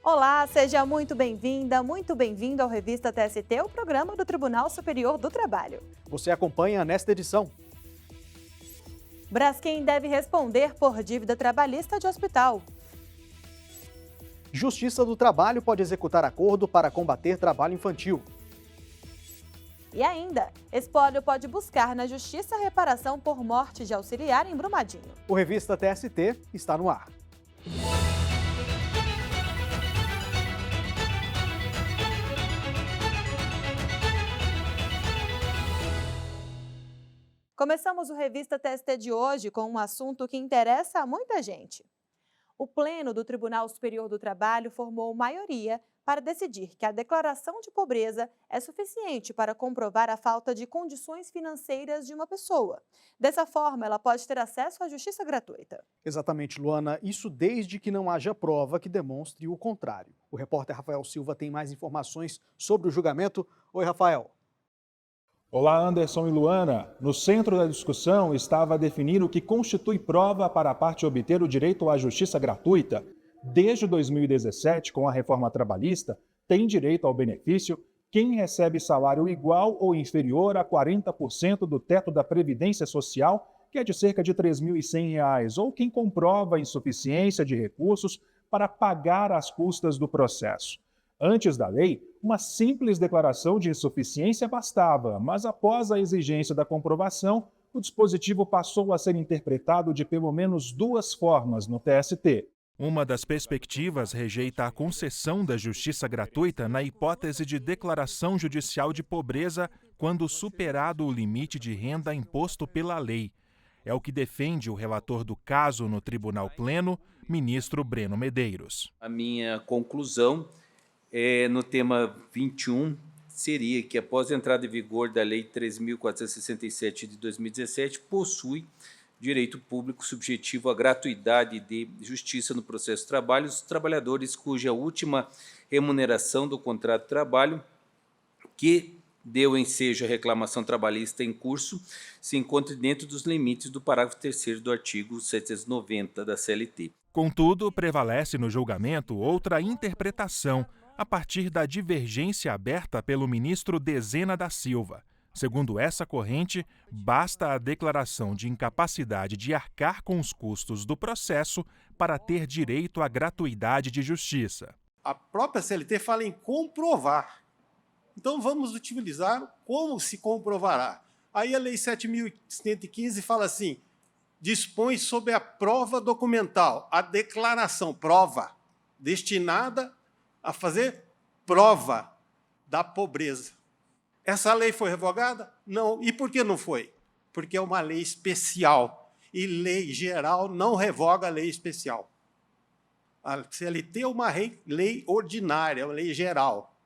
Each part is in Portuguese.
Olá, seja muito bem-vinda, muito bem-vindo ao Revista TST, o programa do Tribunal Superior do Trabalho. Você acompanha nesta edição. Braskem deve responder por dívida trabalhista de hospital. Justiça do Trabalho pode executar acordo para combater trabalho infantil. E ainda, espólio pode buscar na Justiça reparação por morte de auxiliar em Brumadinho. O Revista TST está no ar. Começamos o Revista TST de hoje com um assunto que interessa a muita gente. O Pleno do Tribunal Superior do Trabalho formou maioria para decidir que a declaração de pobreza é suficiente para comprovar a falta de condições financeiras de uma pessoa. Dessa forma, ela pode ter acesso à justiça gratuita. Exatamente, Luana. Isso desde que não haja prova que demonstre o contrário. O repórter Rafael Silva tem mais informações sobre o julgamento. Oi, Rafael. Olá, Anderson e Luana. No centro da discussão estava definir o que constitui prova para a parte obter o direito à justiça gratuita. Desde 2017, com a reforma trabalhista, tem direito ao benefício quem recebe salário igual ou inferior a 40% do teto da Previdência Social, que é de cerca de R$ 3.100, ou quem comprova a insuficiência de recursos para pagar as custas do processo. Antes da lei, uma simples declaração de insuficiência bastava, mas após a exigência da comprovação, o dispositivo passou a ser interpretado de pelo menos duas formas no TST. Uma das perspectivas rejeita a concessão da justiça gratuita na hipótese de declaração judicial de pobreza quando superado o limite de renda imposto pela lei. É o que defende o relator do caso no Tribunal Pleno, ministro Breno Medeiros. A minha conclusão no tema 21 seria que, após a entrada em vigor da Lei 3.467 de 2017, possui direito público subjetivo à gratuidade de justiça no processo de trabalho os trabalhadores cuja última remuneração do contrato de trabalho que deu ensejo à reclamação trabalhista em curso se encontre dentro dos limites do parágrafo 3º do artigo 790 da CLT. Contudo, prevalece no julgamento outra interpretação, a partir da divergência aberta pelo ministro Dezena da Silva. Segundo essa corrente, basta a declaração de incapacidade de arcar com os custos do processo para ter direito à gratuidade de justiça. A própria CLT fala em comprovar. Então vamos utilizar como se comprovará. Aí a Lei 7.115 fala assim, dispõe sobre a prova documental, a declaração, prova, destinada a fazer prova da pobreza. Essa lei foi revogada? Não. E por que não foi? Porque é uma lei especial. E lei geral não revoga a lei especial. A CLT é uma lei ordinária, uma lei geral.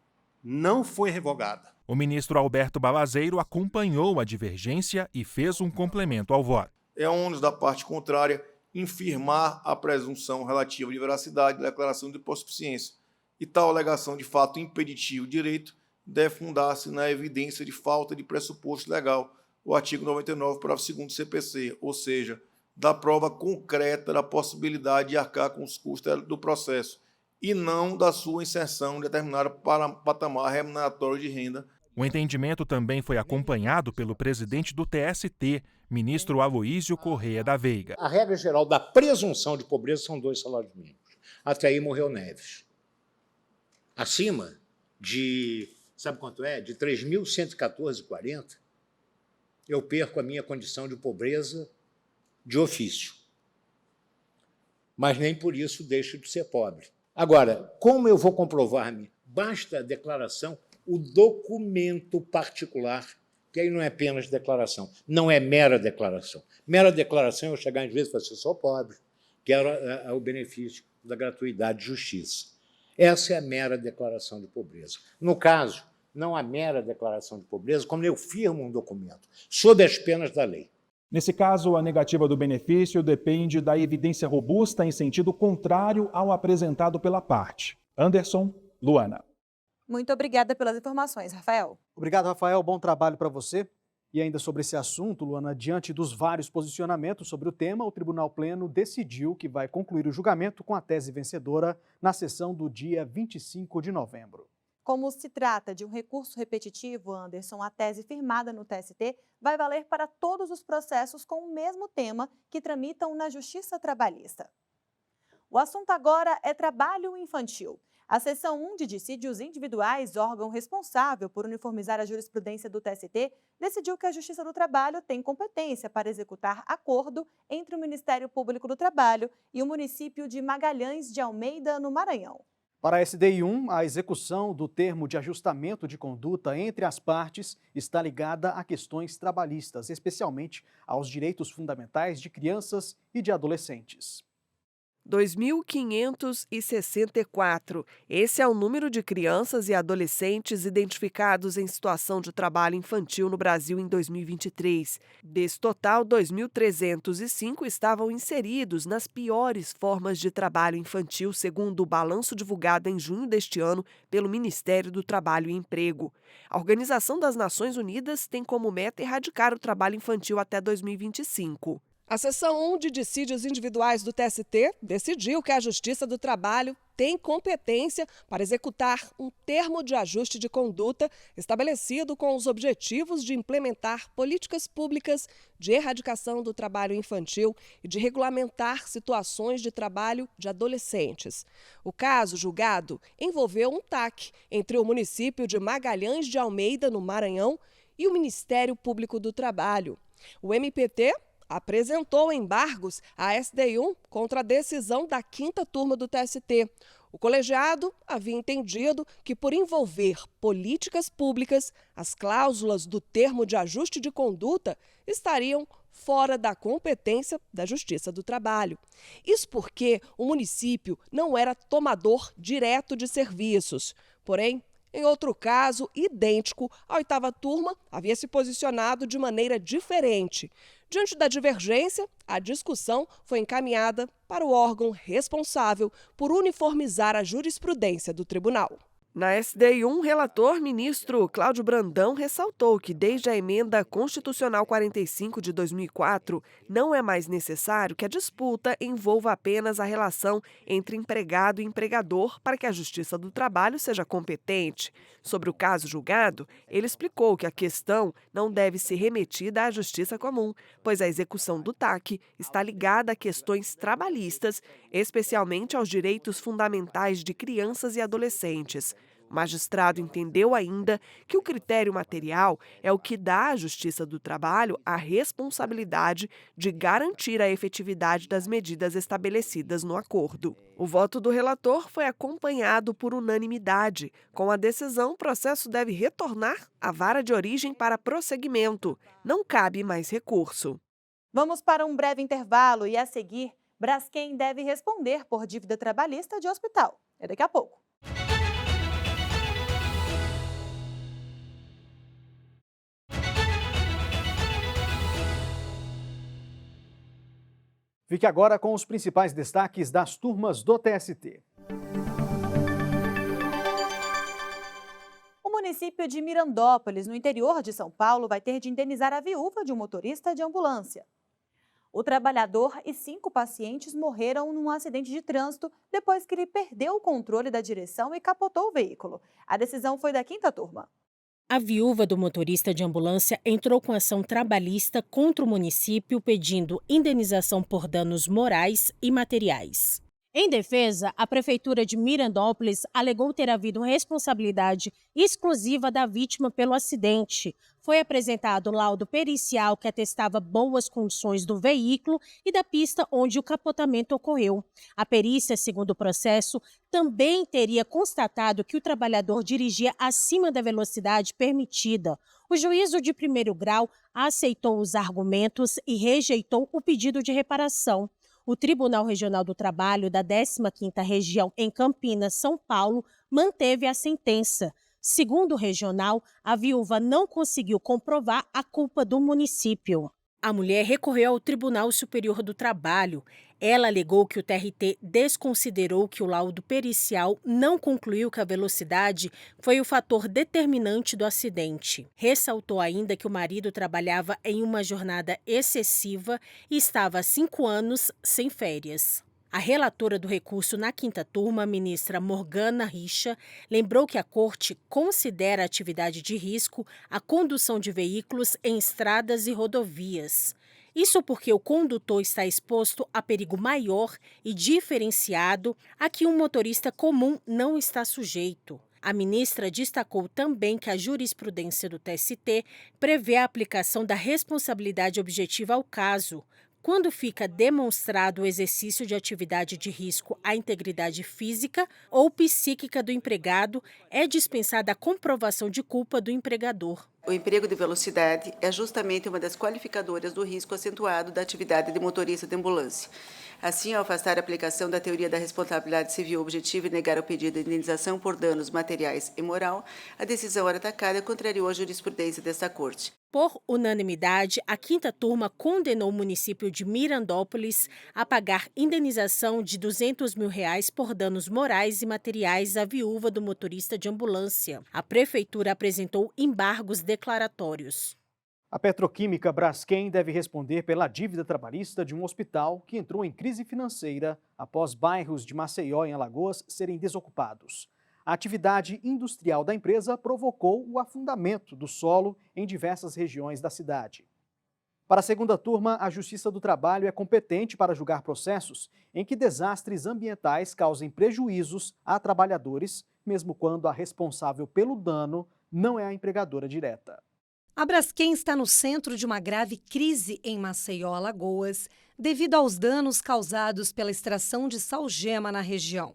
Não foi revogada. O ministro Alberto Balazeiro acompanhou a divergência e fez um complemento ao voto. É ônus da parte contrária infirmar a presunção relativa de veracidade da declaração de hipossuficiência. E tal alegação de fato impeditiva de direito deve fundar-se na evidência de falta de pressuposto legal, o artigo 99, parágrafo 2º do CPC, ou seja, da prova concreta da possibilidade de arcar com os custos do processo, e não da sua inserção em determinado patamar remuneratório de renda. O entendimento também foi acompanhado pelo presidente do TST, ministro Aloísio Correia da Veiga. A regra geral da presunção de pobreza são 2 salários mínimos. Até aí morreu Neves. Acima de, sabe quanto é? De 3.114,40, eu perco a minha condição de pobreza de ofício. Mas nem por isso deixo de ser pobre. Agora, como eu vou comprovar-me? Basta a declaração, o documento particular, que aí não é apenas declaração, não é mera declaração. Mera declaração é eu chegar às vezes e falar assim, eu sou pobre, quero o benefício da gratuidade de justiça. Essa é a mera declaração de pobreza. No caso, não há mera declaração de pobreza, como eu firmo um documento, sob as penas da lei. Nesse caso, a negativa do benefício depende da evidência robusta em sentido contrário ao apresentado pela parte. Anderson, Luana. Muito obrigada pelas informações, Rafael. Obrigado, Rafael. Bom trabalho para você. E ainda sobre esse assunto, Luana, diante dos vários posicionamentos sobre o tema, o Tribunal Pleno decidiu que vai concluir o julgamento com a tese vencedora na sessão do dia 25 de novembro. Como se trata de um recurso repetitivo, Anderson, a tese firmada no TST vai valer para todos os processos com o mesmo tema que tramitam na Justiça Trabalhista. O assunto agora é trabalho infantil. A seção 1 de dissídios individuais, órgão responsável por uniformizar a jurisprudência do TST, decidiu que a Justiça do Trabalho tem competência para executar acordo entre o Ministério Público do Trabalho e o município de Magalhães de Almeida, no Maranhão. Para a SDI1, a execução do termo de ajustamento de conduta entre as partes está ligada a questões trabalhistas, especialmente aos direitos fundamentais de crianças e de adolescentes. 2.564. Esse é o número de crianças e adolescentes identificados em situação de trabalho infantil no Brasil em 2023. Desse total, 2.305 estavam inseridos nas piores formas de trabalho infantil, segundo o balanço divulgado em junho deste ano pelo Ministério do Trabalho e Emprego. A Organização das Nações Unidas tem como meta erradicar o trabalho infantil até 2025. A seção 1 de dissídios individuais do TST decidiu que a Justiça do Trabalho tem competência para executar um termo de ajuste de conduta estabelecido com os objetivos de implementar políticas públicas de erradicação do trabalho infantil e de regulamentar situações de trabalho de adolescentes. O caso julgado envolveu um TAC entre o município de Magalhães de Almeida, no Maranhão, e o Ministério Público do Trabalho. O MPT apresentou embargos à SDI1 contra a decisão da 5ª turma do TST. O colegiado havia entendido que, por envolver políticas públicas, as cláusulas do termo de ajuste de conduta estariam fora da competência da Justiça do Trabalho. Isso porque o município não era tomador direto de serviços. Porém, em outro caso, idêntico, a 8ª turma havia se posicionado de maneira diferente. Diante da divergência, a discussão foi encaminhada para o órgão responsável por uniformizar a jurisprudência do tribunal. Na SDI1, o relator ministro Cláudio Brandão ressaltou que desde a emenda constitucional 45 de 2004, não é mais necessário que a disputa envolva apenas a relação entre empregado e empregador para que a Justiça do Trabalho seja competente. Sobre o caso julgado, ele explicou que a questão não deve ser remetida à Justiça Comum, pois a execução do TAC está ligada a questões trabalhistas, especialmente aos direitos fundamentais de crianças e adolescentes. O magistrado entendeu ainda que o critério material é o que dá à Justiça do Trabalho a responsabilidade de garantir a efetividade das medidas estabelecidas no acordo. O voto do relator foi acompanhado por unanimidade. Com a decisão, o processo deve retornar à vara de origem para prosseguimento. Não cabe mais recurso. Vamos para um breve intervalo e, a seguir, Braskem deve responder por dívida trabalhista de hospital. É daqui a pouco. Fique agora com os principais destaques das turmas do TST. O município de Mirandópolis, no interior de São Paulo, vai ter de indenizar a viúva de um motorista de ambulância. O trabalhador e 5 pacientes morreram num acidente de trânsito depois que ele perdeu o controle da direção e capotou o veículo. A decisão foi da 5ª turma. A viúva do motorista de ambulância entrou com ação trabalhista contra o município pedindo indenização por danos morais e materiais. Em defesa, a Prefeitura de Mirandópolis alegou ter havido responsabilidade exclusiva da vítima pelo acidente. Foi apresentado laudo pericial que atestava boas condições do veículo e da pista onde o capotamento ocorreu. A perícia, segundo o processo, também teria constatado que o trabalhador dirigia acima da velocidade permitida. O juízo de 1º grau aceitou os argumentos e rejeitou o pedido de reparação. O Tribunal Regional do Trabalho da 15ª Região em Campinas, São Paulo, manteve a sentença. Segundo o regional, a viúva não conseguiu comprovar a culpa do município. A mulher recorreu ao Tribunal Superior do Trabalho. Ela alegou que o TRT desconsiderou que o laudo pericial não concluiu que a velocidade foi o fator determinante do acidente. Ressaltou ainda que o marido trabalhava em uma jornada excessiva e estava há 5 anos sem férias. A relatora do recurso na quinta turma, a ministra Morgana Richa, lembrou que a Corte considera a atividade de risco a condução de veículos em estradas e rodovias. Isso porque o condutor está exposto a perigo maior e diferenciado a que um motorista comum não está sujeito. A ministra destacou também que a jurisprudência do TST prevê a aplicação da responsabilidade objetiva ao caso, quando fica demonstrado o exercício de atividade de risco à integridade física ou psíquica do empregado, é dispensada a comprovação de culpa do empregador. O emprego de velocidade é justamente uma das qualificadoras do risco acentuado da atividade de motorista de ambulância. Assim, ao afastar a aplicação da teoria da responsabilidade civil objetiva e negar o pedido de indenização por danos materiais e moral, a decisão atacada contrariou a jurisprudência desta Corte. Por unanimidade, a quinta turma condenou o município de Mirandópolis a pagar indenização de R$200 mil por danos morais e materiais à viúva do motorista de ambulância. A prefeitura apresentou embargos declaratórios. A petroquímica Braskem deve responder pela dívida trabalhista de um hospital que entrou em crise financeira após bairros de Maceió, em Alagoas, serem desocupados. A atividade industrial da empresa provocou o afundamento do solo em diversas regiões da cidade. Para a segunda turma, a Justiça do Trabalho é competente para julgar processos em que desastres ambientais causem prejuízos a trabalhadores, mesmo quando a responsável pelo dano não é a empregadora direta. A Braskem está no centro de uma grave crise em Maceió, Alagoas, devido aos danos causados pela extração de salgema na região.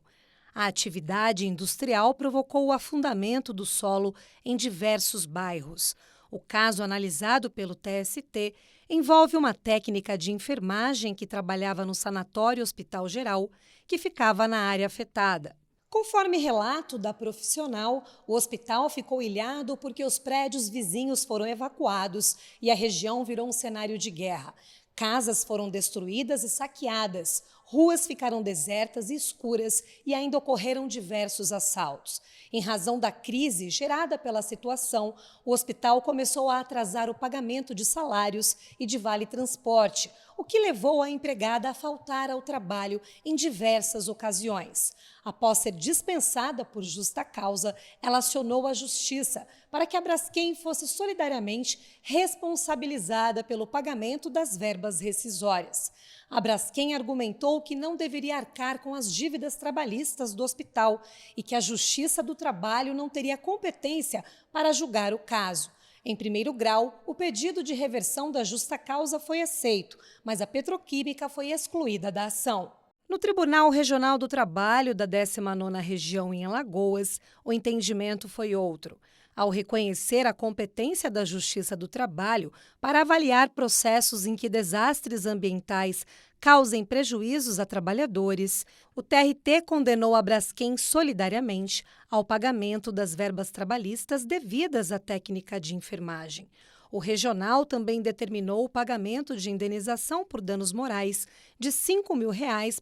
A atividade industrial provocou o afundamento do solo em diversos bairros. O caso analisado pelo TST envolve uma técnica de enfermagem que trabalhava no Sanatório Hospital Geral, que ficava na área afetada. Conforme relato da profissional, o hospital ficou ilhado porque os prédios vizinhos foram evacuados e a região virou um cenário de guerra. Casas foram destruídas e saqueadas, ruas ficaram desertas e escuras e ainda ocorreram diversos assaltos. Em razão da crise gerada pela situação, o hospital começou a atrasar o pagamento de salários e de vale-transporte, o que levou a empregada a faltar ao trabalho em diversas ocasiões. Após ser dispensada por justa causa, ela acionou a justiça para que a Braskem fosse solidariamente responsabilizada pelo pagamento das verbas rescisórias. A Braskem argumentou que não deveria arcar com as dívidas trabalhistas do hospital e que a Justiça do Trabalho não teria competência para julgar o caso. Em primeiro grau, o pedido de reversão da justa causa foi aceito, mas a petroquímica foi excluída da ação. No Tribunal Regional do Trabalho da 19ª Região em Alagoas, o entendimento foi outro. Ao reconhecer a competência da Justiça do Trabalho para avaliar processos em que desastres ambientais causem prejuízos a trabalhadores, o TRT condenou a Braskem solidariamente ao pagamento das verbas trabalhistas devidas à técnica de enfermagem. O regional também determinou o pagamento de indenização por danos morais de R$5 mil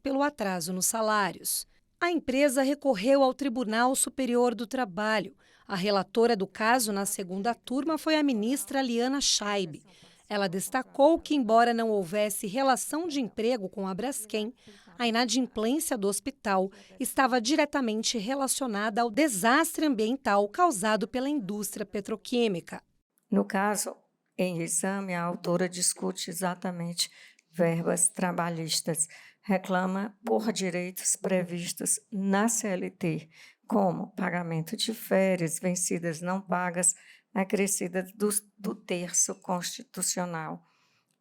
pelo atraso nos salários. A empresa recorreu ao Tribunal Superior do Trabalho. A relatora do caso na segunda turma foi a ministra Liana Schaibe. Ela destacou que, embora não houvesse relação de emprego com a Braskem, a inadimplência do hospital estava diretamente relacionada ao desastre ambiental causado pela indústria petroquímica. No caso, em exame, a autora discute exatamente verbas trabalhistas, reclama por direitos previstos na CLT, como pagamento de férias vencidas não pagas, acrescida do terço constitucional.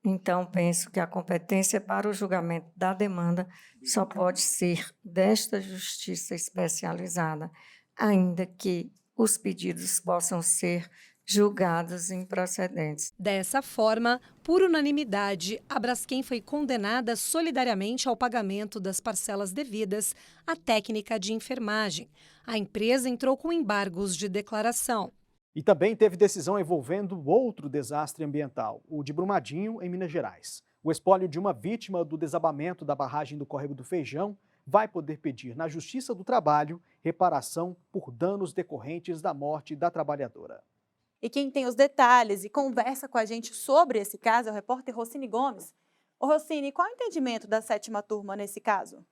Então, penso que a competência para o julgamento da demanda só pode ser desta justiça especializada, ainda que os pedidos possam ser julgados improcedentes. Dessa forma, por unanimidade, a Braskem foi condenada solidariamente ao pagamento das parcelas devidas à técnica de enfermagem. A empresa entrou com embargos de declaração. E também teve decisão envolvendo outro desastre ambiental, o de Brumadinho, em Minas Gerais. O espólio de uma vítima do desabamento da barragem do Córrego do Feijão vai poder pedir na Justiça do Trabalho reparação por danos decorrentes da morte da trabalhadora. E quem tem os detalhes e conversa com a gente sobre esse caso é o repórter Rossini Gomes. Ô Rossini, qual é o entendimento da 7ª turma nesse caso?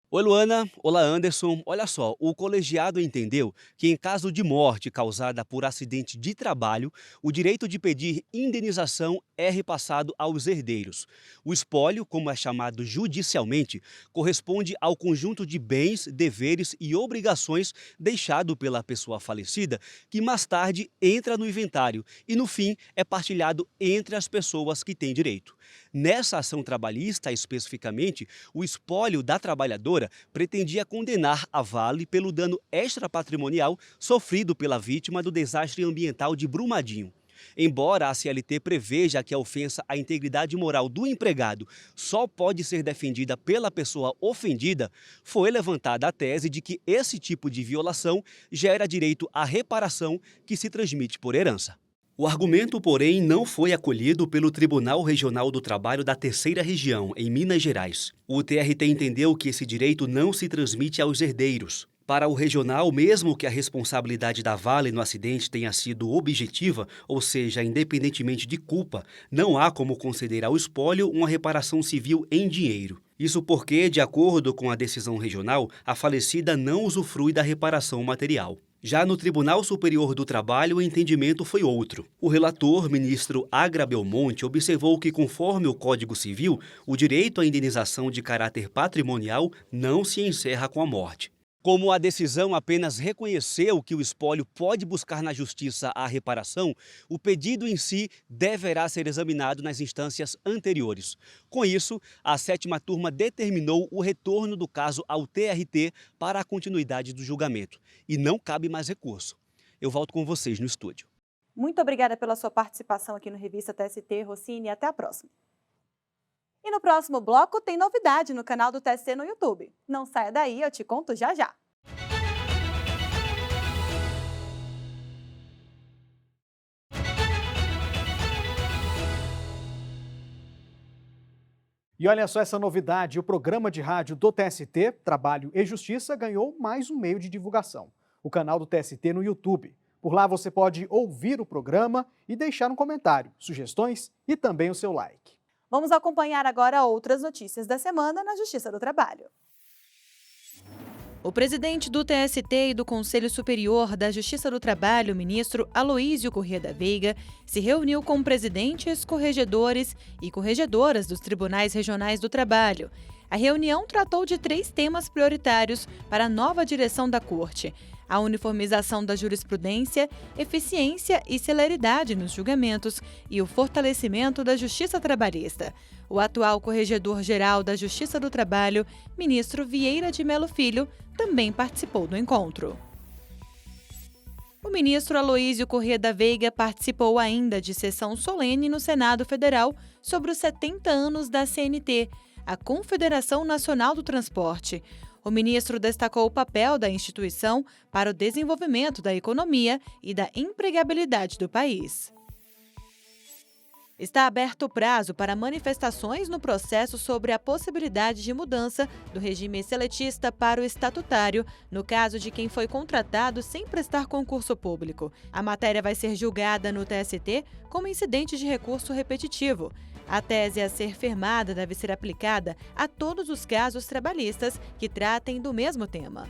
Oi, Luana. Olá, Anderson. Olha só, o colegiado entendeu que em caso de morte causada por acidente de trabalho, o direito de pedir indenização é repassado aos herdeiros. O espólio, como é chamado judicialmente, corresponde ao conjunto de bens, deveres e obrigações deixado pela pessoa falecida, que mais tarde entra no inventário e, no fim, é partilhado entre as pessoas que têm direito. Nessa ação trabalhista, especificamente, o espólio da trabalhadora pretendia condenar a Vale pelo dano extrapatrimonial sofrido pela vítima do desastre ambiental de Brumadinho. Embora a CLT preveja que a ofensa à integridade moral do empregado só pode ser defendida pela pessoa ofendida, foi levantada a tese de que esse tipo de violação gera direito à reparação que se transmite por herança. O argumento, porém, não foi acolhido pelo Tribunal Regional do Trabalho da 3ª Região, em Minas Gerais. O TRT entendeu que esse direito não se transmite aos herdeiros. Para o regional, mesmo que a responsabilidade da Vale no acidente tenha sido objetiva, ou seja, independentemente de culpa, não há como conceder ao espólio uma reparação civil em dinheiro. Isso porque, de acordo com a decisão regional, a falecida não usufrui da reparação material. Já no Tribunal Superior do Trabalho, o entendimento foi outro. O relator, ministro Agra Belmonte, observou que, conforme o Código Civil, o direito à indenização de caráter patrimonial não se encerra com a morte. Como a decisão apenas reconheceu que o espólio pode buscar na Justiça a reparação, o pedido em si deverá ser examinado nas instâncias anteriores. Com isso, a 7ª turma determinou o retorno do caso ao TRT para a continuidade do julgamento. E não cabe mais recurso. Eu volto com vocês no estúdio. Muito obrigada pela sua participação aqui no Revista TST, Rossini, e até a próxima. E no próximo bloco tem novidade no canal do TST no YouTube. Não saia daí, eu te conto já já. E olha só essa novidade, o programa de rádio do TST, Trabalho e Justiça, ganhou mais um meio de divulgação, o canal do TST no YouTube. Por lá você pode ouvir o programa e deixar um comentário, sugestões e também o seu like. Vamos acompanhar agora outras notícias da semana na Justiça do Trabalho. O presidente do TST e do Conselho Superior da Justiça do Trabalho, ministro Aloísio Corrêa da Veiga, se reuniu com presidentes, corregedores e corregedoras dos Tribunais Regionais do Trabalho. A reunião tratou de 3 temas prioritários para a nova direção da Corte: a uniformização da jurisprudência, eficiência e celeridade nos julgamentos e o fortalecimento da justiça trabalhista. O atual corregedor-geral da Justiça do Trabalho, ministro Vieira de Melo Filho, também participou do encontro. O ministro Aloísio Corrêa da Veiga participou ainda de sessão solene no Senado Federal sobre os 70 anos da CNT, a Confederação Nacional do Transporte. O ministro destacou o papel da instituição para o desenvolvimento da economia e da empregabilidade do país. Está aberto o prazo para manifestações no processo sobre a possibilidade de mudança do regime seletista para o estatutário, no caso de quem foi contratado sem prestar concurso público. A matéria vai ser julgada no TST como incidente de recurso repetitivo. A tese a ser firmada deve ser aplicada a todos os casos trabalhistas que tratem do mesmo tema.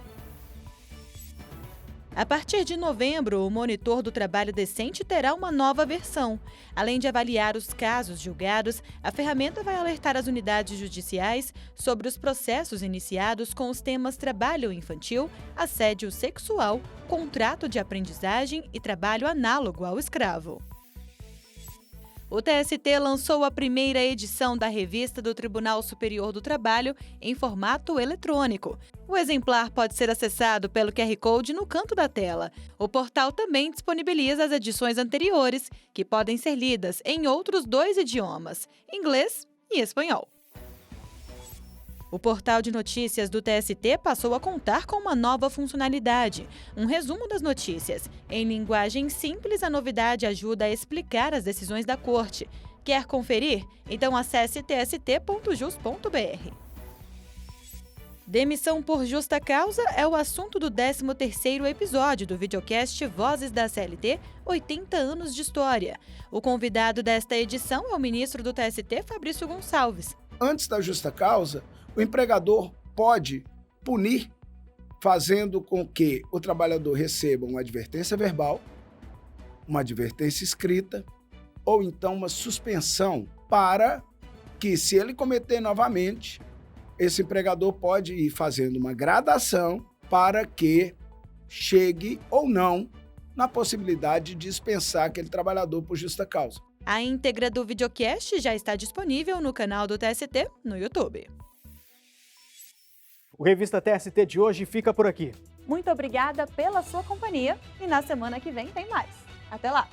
A partir de novembro, o Monitor do Trabalho Decente terá uma nova versão. Além de avaliar os casos julgados, a ferramenta vai alertar as unidades judiciais sobre os processos iniciados com os temas trabalho infantil, assédio sexual, contrato de aprendizagem e trabalho análogo ao escravo. O TST lançou a primeira edição da revista do Tribunal Superior do Trabalho em formato eletrônico. O exemplar pode ser acessado pelo QR Code no canto da tela. O portal também disponibiliza as edições anteriores, que podem ser lidas em outros 2 idiomas, inglês e espanhol. O portal de notícias do TST passou a contar com uma nova funcionalidade, um resumo das notícias. Em linguagem simples, a novidade ajuda a explicar as decisões da Corte. Quer conferir? Então acesse tst.jus.br. Demissão por justa causa é o assunto do 13º episódio do videocast Vozes da CLT, 80 anos de história. O convidado desta edição é o ministro do TST, Fabrício Gonçalves. Antes da justa causa, o empregador pode punir, fazendo com que o trabalhador receba uma advertência verbal, uma advertência escrita ou então uma suspensão para que, se ele cometer novamente, esse empregador pode ir fazendo uma gradação para que chegue ou não na possibilidade de dispensar aquele trabalhador por justa causa. A íntegra do videocast já está disponível no canal do TST no YouTube. O Revista TST de hoje fica por aqui. Muito obrigada pela sua companhia e na semana que vem tem mais. Até lá!